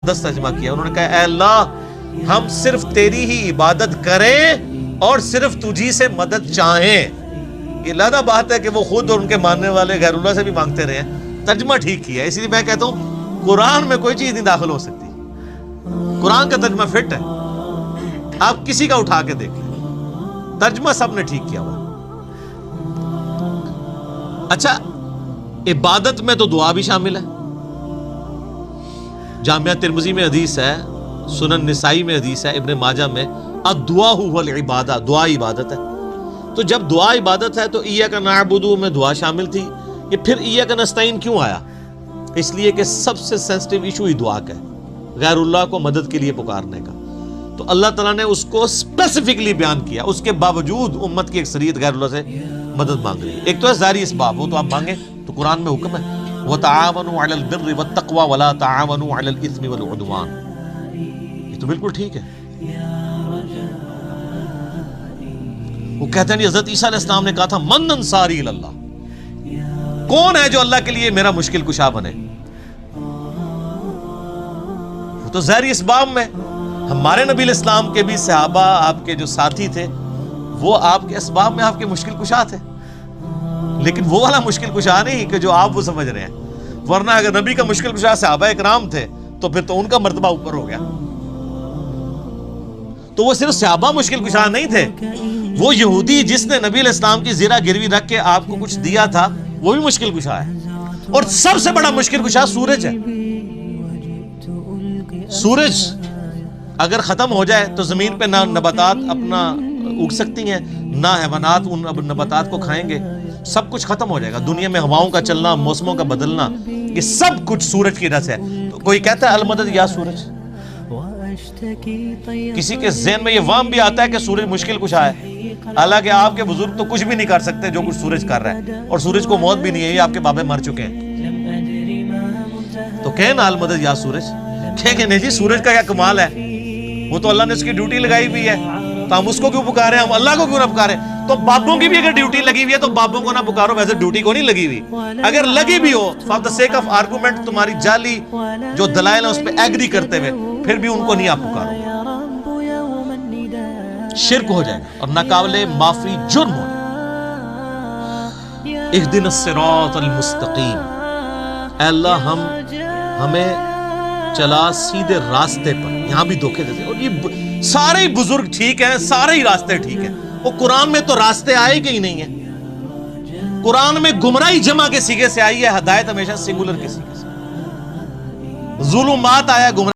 10 ترجمہ کیا. انہوں نے کہا اے اللہ ہم صرف تیری ہی عبادت کریں اور صرف تجھی سے مدد چاہیں. یہ علیحدہ بات ہے کہ وہ خود اور ان کے ماننے والے غیر اللہ سے بھی مانگتے رہے ہیں. ترجمہ ٹھیک کیا ہے. اسی لیے میں کہتا ہوں قرآن میں کوئی چیز نہیں داخل ہو سکتی. قرآن کا ترجمہ فٹ ہے. آپ کسی کا اٹھا کے دیکھ لیں, ترجمہ سب نے ٹھیک کیا ہوا. اچھا, عبادت میں تو دعا بھی شامل ہے. جامعہ ترمذی میں حدیث ہے, سنن نسائی میں حدیث ہے, ابن ماجہ میں الدعاء هو العبادہ, دعا عبادت ہے. تو جب دعا عبادت ہے تو ایاک نعبد میں دعا شامل تھی. یہ پھر ایاک نستعین کیوں آیا؟ اس لیے کہ سب سے سینسٹیو ایشو ہی دعا کا ہے, غیر اللہ کو مدد کے لیے پکارنے کا. تو اللہ تعالیٰ نے اس کو اسپیسیفکلی بیان کیا. اس کے باوجود امت کی اکثریت غیر اللہ سے مدد مانگ رہی ہے. ایک تو ہے ظاہری اسباب, وہ تو آپ مانگیں, تو قرآن میں حکم ہے وَتَعَاوَنُوا عَلَى الْبِرِّ وَالتَّقْوَى وَلَا تَعَاوَنُوا عَلَى الْإِثْمِ وَالْعُدْوَانِ. یہ تو بالکل ٹھیک ہے. وہ کہتے ہیں حضرت عیسیٰ علیہ السلام نے کہا تھا من انصاری اللہ, کون ہے جو اللہ کے لیے میرا مشکل کشا بنے. وہ تو ظاہری اسباب میں. ہمارے نبی علیہ السلام کے بھی صحابہ, آپ کے جو ساتھی تھے, وہ آپ کے اسباب میں آپ کے مشکل کشا تھے, لیکن وہ والا مشکل کشا نہیں کہ جو آپ وہ سمجھ رہے ہیں. ورنہ اگر نبی کا مشکل کشا صحابہ اکرام تھے تو پھر تو ان کا مرتبہ اوپر ہو گیا. تو وہ صرف صحابہ مشکل کشا نہیں تھے, وہ یہودی جس نے نبی علیہ السلام کی زیرہ گروی رکھ کے آپ کو کچھ دیا تھا وہ بھی مشکل کشا ہے. اور سب سے بڑا مشکل کشا سورج ہے. سورج اگر ختم ہو جائے تو زمین پہ نہ نباتات اپنا اگ سکتی ہیں, نہ حیوانات ان نباتات کو کھائیں گے. سب کچھ ختم ہو جائے گا. دنیا میں ہواؤں کا چلنا, موسموں کا بدلنا, یہ سب کچھ سورج کی وجہ سے ہے. تو کوئی کہتا ہے المدد یا سورج, کسی کے ذہن میں یہ وہم بھی آتا ہے کہ سورج مشکل کشا ہے, حالانکہ آپ کے بزرگ تو کچھ بھی نہیں کر سکتے جو کچھ سورج کر رہا ہے, اور سورج کو موت بھی نہیں ہے, یہ آپ کے بابے مر چکے ہیں. تو کہیں نا المدد یا سورج, کہیں کہ نہیں جی سورج کا کیا کمال ہے, وہ تو اللہ نے اس کی ڈیوٹی لگائی ہوئی ہے, تو ہم اس کو کیوں پکارے, ہم اللہ کو کیوں نہ پکارے. تو بابوں کی بھی اگر ڈیوٹی لگی ہوئی ہے تو بابوں کو نہ پکارو, ویسے ڈیوٹی کو نہیں لگی ہوئی. اگر لگی بھی ہو for the sake of argument, تمہاری جعلی جو دلائل ہیں اس پہ ایگری کرتے ہوئے, پھر بھی ان کو نہیں آپ پکارو, شرک ہو جائے گا اور ناقابل معافی جرم ہو جائے گا. اهدنا الصراط المستقیم, اے اللہ ہمیں چلا سیدھے راستے پر. یہاں بھی دھوکے دیتے, اور یہ سارے ہی بزرگ ٹھیک ہیں, سارے ہی راستے ٹھیک ہیں. وہ قرآن میں تو راستے آئے کہ ہی نہیں ہیں. قرآن میں گمراہی جمع کے سیغے سے آئی ہے, ہدایت ہمیشہ سنگولر کے سیغے سے. ظلمات آیا, گمراہی